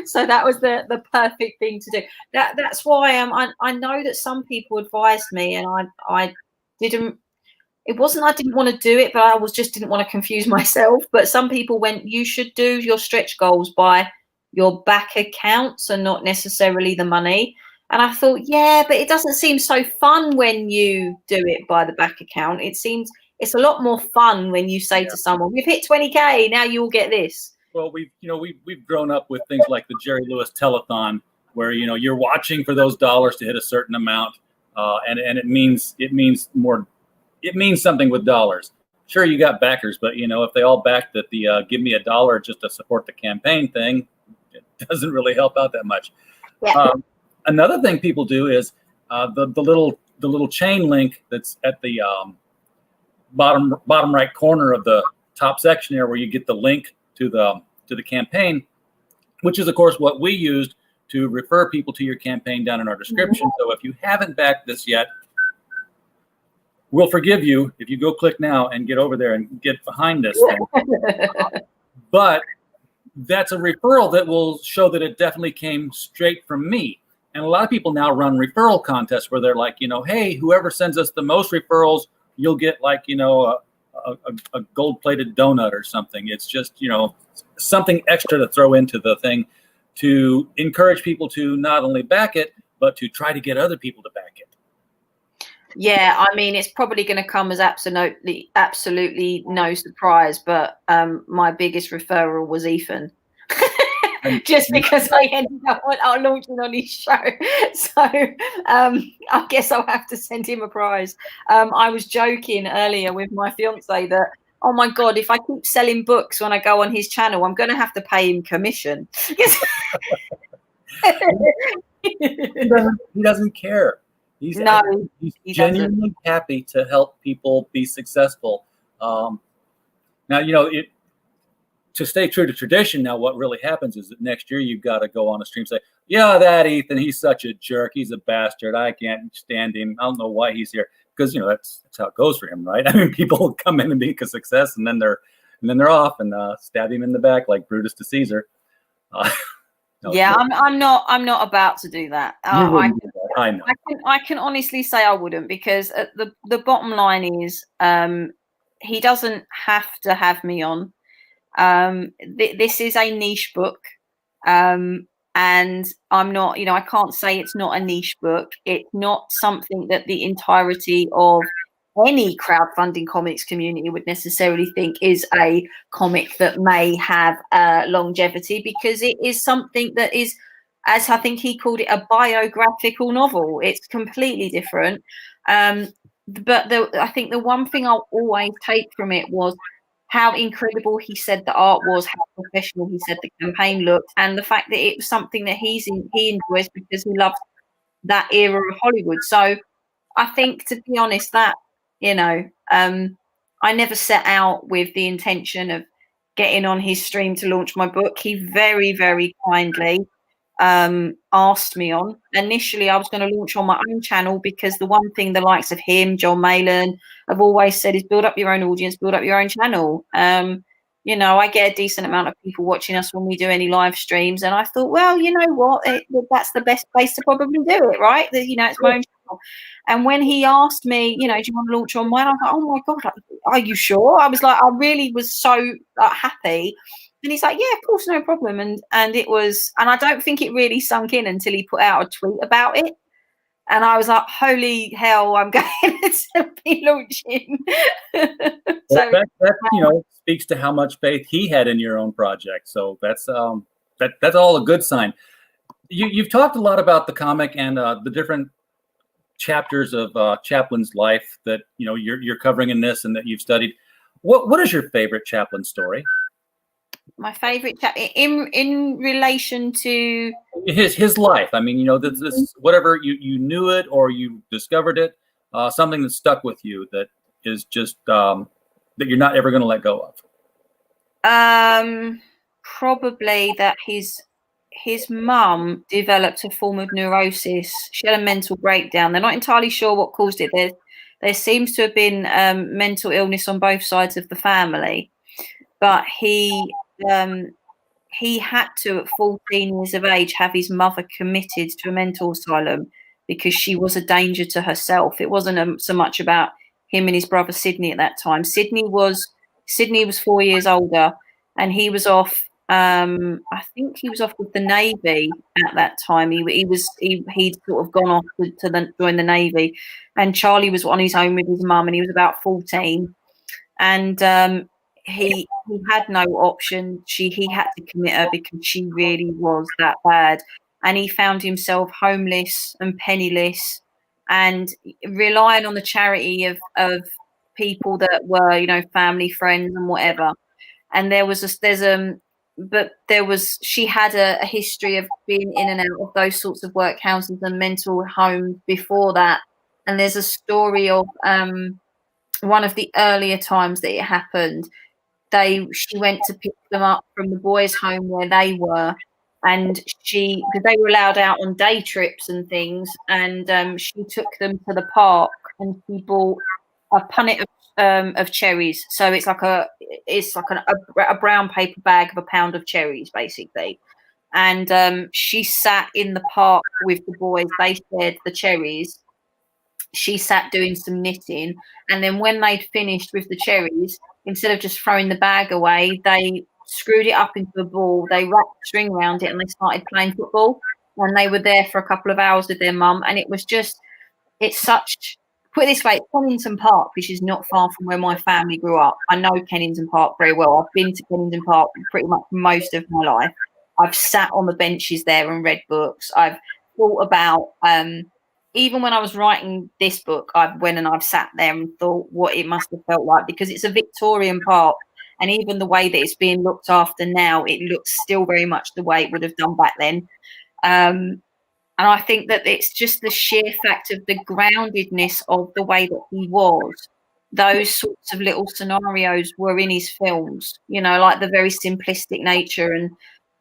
so that was the perfect thing to do. That's why I know that some people advised me, and I didn't. It wasn't I didn't want to do it, but I just didn't want to confuse myself. But some people went, you should do your stretch goals by your back accounts and not necessarily the money. And I thought, yeah, but it doesn't seem so fun when you do it by the back account. It's a lot more fun when you say to someone, we've hit 20K, now you'll get this. Well, we've grown up with things like the Jerry Lewis telethon, where you're watching for those dollars to hit a certain amount, and it means more. It means something with dollars. Sure, you got backers, but if they all backed at the give me $1 just to support the campaign thing, it doesn't really help out that much. Yeah. Another thing people do is the little chain link that's at the bottom right corner of the top section there, where you get the link to the campaign, which is of course what we used to refer people to your campaign down in our description. Mm-hmm. So if you haven't backed this yet, we'll forgive you if you go click now and get over there and get behind this thing. But that's a referral that will show that it definitely came straight from me. And a lot of people now run referral contests where they're like, hey, whoever sends us the most referrals, you'll get like, a gold-plated donut or something. It's just, something extra to throw into the thing to encourage people to not only back it, but to try to get other people to back it. Yeah, I mean, it's probably going to come as absolutely no surprise, but my biggest referral was Ethan. Just because I ended up launching on his show. So I guess I'll have to send him a prize. I was joking earlier with my fiance that, oh my God, if I keep selling books when I go on his channel, I'm going to have to pay him commission. He doesn't care. He's genuinely happy to help people be successful. Now, to stay true to tradition, now what really happens is that next year you've got to go on a stream and say, yeah, that Ethan, he's such a jerk. He's a bastard. I can't stand him. I don't know why he's here. Because, that's how it goes for him, right? I mean, people come in and make a success, and then they're off and stab him in the back like Brutus to Caesar. Yeah, I'm not about to do that. I know. I can honestly say I wouldn't, because the bottom line is he doesn't have to have me on. This is a niche book, and I'm not, I can't say it's not a niche book. It's not something that the entirety of any crowdfunding comics community would necessarily think is a comic that may have longevity, because it is something that is, as I think he called it, a biographical novel. It's completely different. But I think the one thing I'll always take from it was how incredible he said the art was, how professional he said the campaign looked, and the fact that it was something that he enjoys because he loves that era of Hollywood. So I think, to be honest, that, I never set out with the intention of getting on his stream to launch my book. He very, very kindly asked me on. Initially, I was going to launch on my own channel, because the one thing the likes of him, John Maylan, have always said is build up your own audience, build up your own channel. I get a decent amount of people watching us when we do any live streams, and I thought, well, you know what, that's the best place to probably do it, right? It's my own channel. And when he asked me, do you want to launch on mine? I was like, oh my God, are you sure? I was like, I really was so happy. And he's like, yeah, of course, no problem. And it was, and I don't think it really sunk in until he put out a tweet about it. And I was like, holy hell, I'm going to be launching. So that speaks to how much faith he had in your own project. So that's all a good sign. You've talked a lot about the comic and the different chapters of Chaplin's life that you're covering in this and that you've studied. What is your favorite Chaplin story? My favorite in relation to his life. I mean, this whatever you knew it or you discovered it, something that stuck with you that is just that you're not ever going to let go of. Probably that his his mum developed a form of neurosis. She had a mental breakdown. They're not entirely sure what caused it. There seems to have been mental illness on both sides of the family, but he had to, at 14 years of age, have his mother committed to a mental asylum because she was a danger to herself. It wasn't so much about him and his brother Sydney at that time. Sydney was 4 years older, and he was off. I think he was off with the Navy at that time. He'd sort of gone off to join the Navy, and Charlie was on his own with his mum, and he was about 14, and he had no option. He had to commit her because she really was that bad, and he found himself homeless and penniless, and relying on the charity of people that were, you know, family, friends, and whatever. And she had a history of being in and out of those sorts of workhouses and mental homes before that. And there's a story of one of the earlier times that it happened. She went to pick them up from the boys' home where they were, and because they were allowed out on day trips and things, and she took them to the park, and she bought a punnet of cherries. So it's like a brown paper bag of a pound of cherries, basically. And she sat in the park with the boys. They shared the cherries. She sat doing some knitting, and then when they'd finished with the cherries, instead of just throwing the bag away, they screwed it up into a ball. They wrapped string around it, and they started playing football. And they were there for a couple of hours with their mum, and put it this way, Kennington Park, which is not far from where my family grew up. I know Kennington Park very well. I've been to Kennington Park pretty much most of my life. I've sat on the benches there and read books. I've thought about, even when I was writing this book, I've sat there and thought what it must have felt like, because it's a Victorian park, and even the way that it's being looked after now, it looks still very much the way it would have done back then. And I think that it's just the sheer fact of the groundedness of the way that he was. Those sorts of little scenarios were in his films, you know, like the very simplistic nature.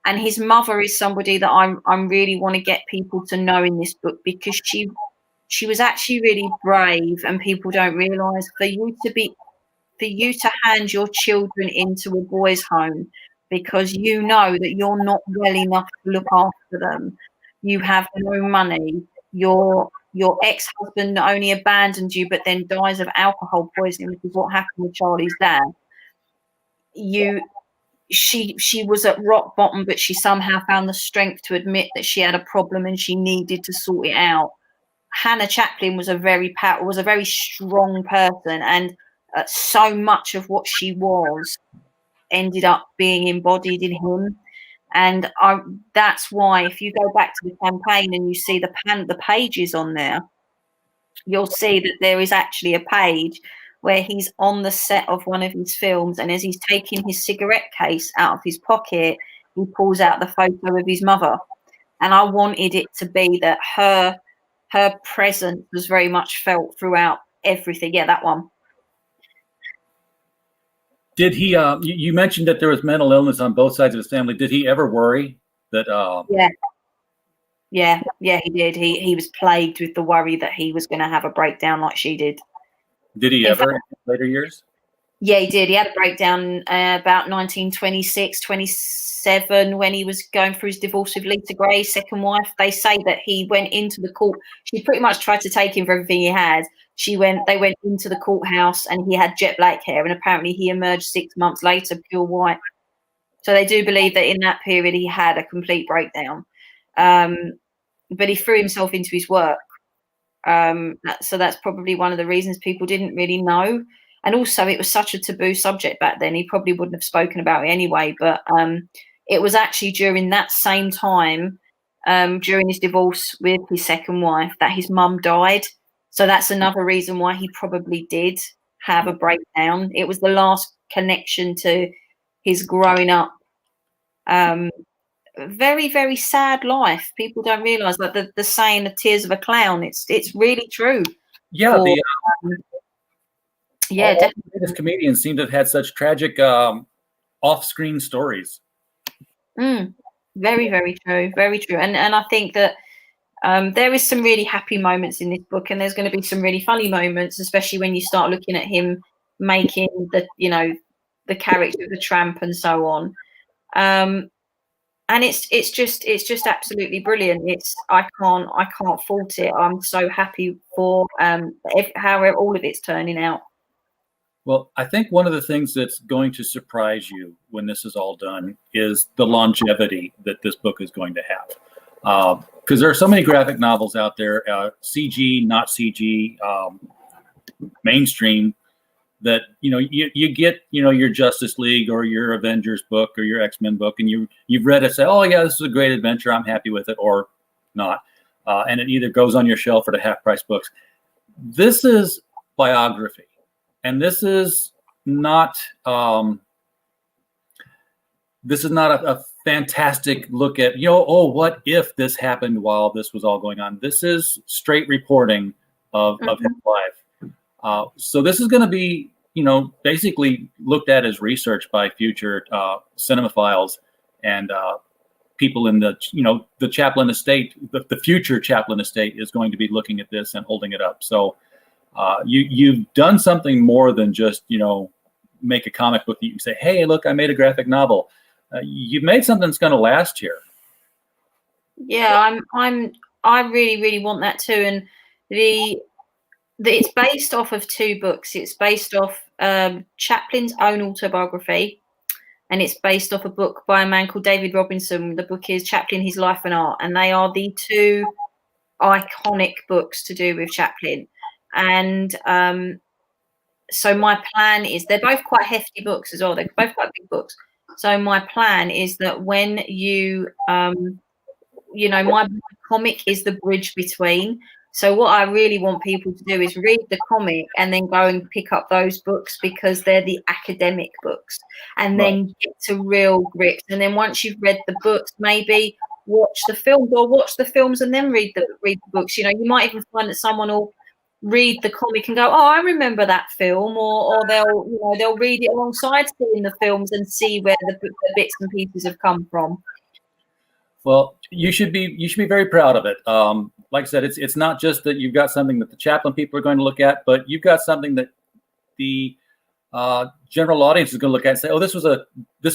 And his mother is somebody that I'm really want to get people to know in this book, because she was actually really brave, and people don't realise for you to hand your children into a boys' home because you know that you're not well enough to look after them. You have no money. Your ex-husband not only abandoned you, but then dies of alcohol poisoning, which is what happened with Charlie's dad. She was at rock bottom, but she somehow found the strength to admit that she had a problem and she needed to sort it out. Hannah Chaplin was a very strong person, and so much of what she was ended up being embodied in him. And that's why, if you go back to the campaign and you see the pages on there, you'll see that there is actually a page where he's on the set of one of his films, and as he's taking his cigarette case out of his pocket, he pulls out the photo of his mother. And I wanted it to be that her presence was very much felt throughout everything. Yeah, that one. Did he? You mentioned that there was mental illness on both sides of his family. Did he ever worry that? Yeah, he did. He was plagued with the worry that he was going to have a breakdown like she did. Did he ever in later years? Yeah, he did. He had a breakdown about 1926, 27, when he was going through his divorce with Lisa Gray, second wife. They say that he went into the court. She pretty much tried to take him for everything he had. They went into the courthouse, and he had jet black hair, and apparently he emerged 6 months later pure white. So they do believe that in that period he had a complete breakdown. But he threw himself into his work. So that's probably one of the reasons people didn't really know. And also, it was such a taboo subject back then, he probably wouldn't have spoken about it anyway. But it was actually during that same time, during his divorce with his second wife, that his mum died. So that's another reason why he probably did have a breakdown. It was the last connection to his growing up. Very, very sad life. People don't realise that the saying "the tears of a clown." It's really true. Yeah, definitely. Greatest comedians seem to have had such tragic off-screen stories. Very, very true. Very true. And I think that there is some really happy moments in this book, and there's going to be some really funny moments, especially when you start looking at him making the character of the tramp and so on. And it's just absolutely brilliant. I can't fault it. I'm so happy for how all of it's turning out. Well, I think one of the things that's going to surprise you when this is all done is the longevity that this book is going to have. Because there are so many graphic novels out there, CG, not CG, mainstream, that you get your Justice League or your Avengers book or your X-Men book, and you've read it, say, oh yeah, this is a great adventure, I'm happy with it, or not, and it either goes on your shelf or to half-price books. This is biography, and this is not a fantastic look at what if this happened while this was all going on. This is straight reporting of his life. So this is going to be, basically looked at as research by future cinemaphiles and people in the Chaplin estate. The future Chaplin estate is going to be looking at this and holding it up. So you've done something more than just, make a comic book that you can say, hey, look, I made a graphic novel. You've made something that's going to last here. Yeah, I really, really want that too. And it's based off of two books. It's based off Chaplin's own autobiography, and it's based off a book by a man called David Robinson. The book is Chaplin, His Life and Art, and they are the two iconic books to do with Chaplin. And so my plan is, they're both quite hefty books as well. They're both quite big books. So my plan is that when my comic is the bridge between. So what I really want people to do is read the comic and then go and pick up those books, because they're the academic books, and then get to real grips. And then once you've read the books, maybe watch the films and then read the books. You might even find that someone will read the comic and go, oh, I remember that film, or they'll read it alongside seeing the films and see where the bits and pieces have come from. Well, you should be very proud of it. Like I said, it's not just that you've got something that the Chaplin people are going to look at, but you've got something that the general audience is going to look at and say, oh, this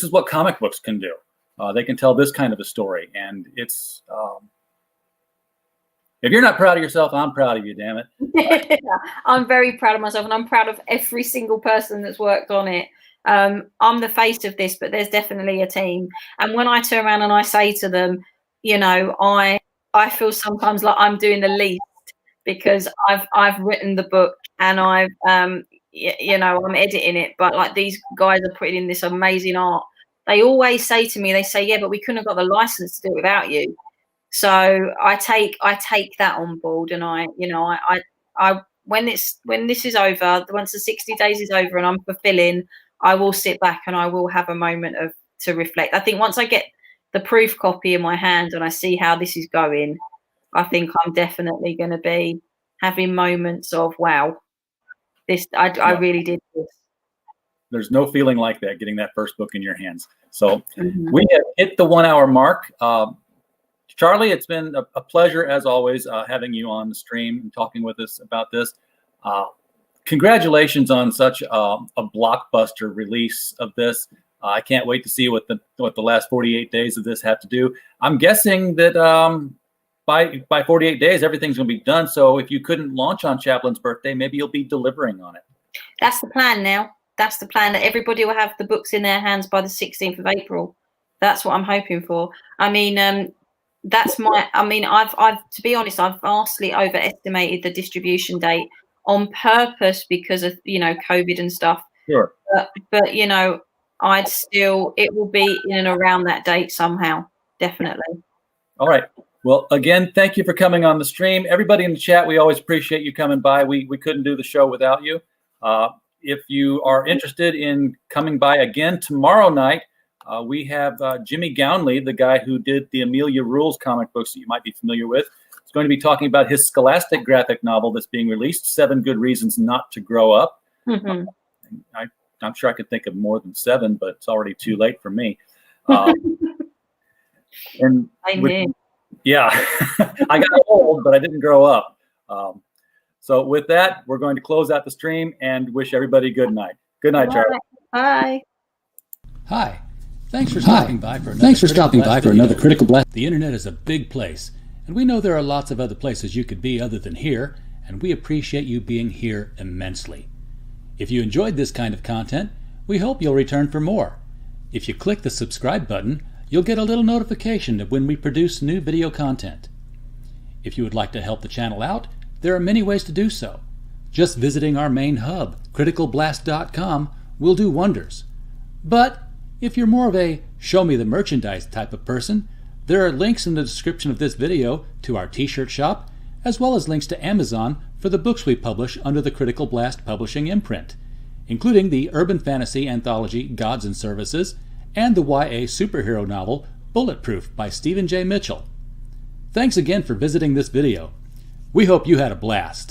is what comic books can do. They can tell this kind of a story, and it's. If you're not proud of yourself, I'm proud of you, damn it. I'm very proud of myself, and I'm proud of every single person that's worked on it. I'm the face of this, but there's definitely a team. And when I turn around and I say to them, I feel sometimes like I'm doing the least, because I've written the book and I'm editing it, but like, these guys are putting in this amazing art. They always say to me, yeah, but we couldn't have got the license to do it without you. So I take that on board, and I when this is over, once the 60 days is over and I'm fulfilling, I will sit back and I will have a moment to reflect. I think once I get the proof copy in my hand and I see how this is going, I think I'm definitely going to be having moments of, wow, I really did this. There's no feeling like that, getting that first book in your hands. So we have hit the 1 hour mark. Charlie, it's been a pleasure, as always, having you on the stream and talking with us about this. Congratulations on such a blockbuster release of this. I can't wait to see what the last 48 days of this have to do. I'm guessing that by 48 days, everything's going to be done. So if you couldn't launch on Chaplin's birthday, maybe you'll be delivering on it. That's the plan now. That's the plan, that everybody will have the books in their hands by the 16th of April. That's what I'm hoping for. I mean, I've to be honest, I've vastly overestimated the distribution date on purpose because of COVID and stuff. Sure. But it will be in and around that date somehow, definitely. All right. Well, again, thank you for coming on the stream. Everybody in the chat, we always appreciate you coming by. We couldn't do the show without you. If you are interested in coming by again tomorrow night, we have Jimmy Gownley, the guy who did the Amelia Rules comic books that you might be familiar with. He's going to be talking about his Scholastic graphic novel that's being released, 7 Good Reasons Not to Grow Up. Mm-hmm. I'm sure I could think of more than 7, but it's already too late for me. And Amen. yeah, I got old, but I didn't grow up. So with that, we're going to close out the stream and wish everybody good night. Good night, Charlie. Bye. Hi. Thanks for stopping by for another Critical Blast. The internet is a big place, and we know there are lots of other places you could be other than here, and we appreciate you being here immensely. If you enjoyed this kind of content, we hope you'll return for more. If you click the subscribe button, you'll get a little notification of when we produce new video content. If you would like to help the channel out, there are many ways to do so. Just visiting our main hub, criticalblast.com, will do wonders. But if you're more of a show me the merchandise type of person, there are links in the description of this video to our t-shirt shop, as well as links to Amazon for the books we publish under the Critical Blast Publishing imprint, including the urban fantasy anthology Gods and Services and the YA superhero novel Bulletproof by Stephen J. Mitchell. Thanks again for visiting this video. We hope you had a blast.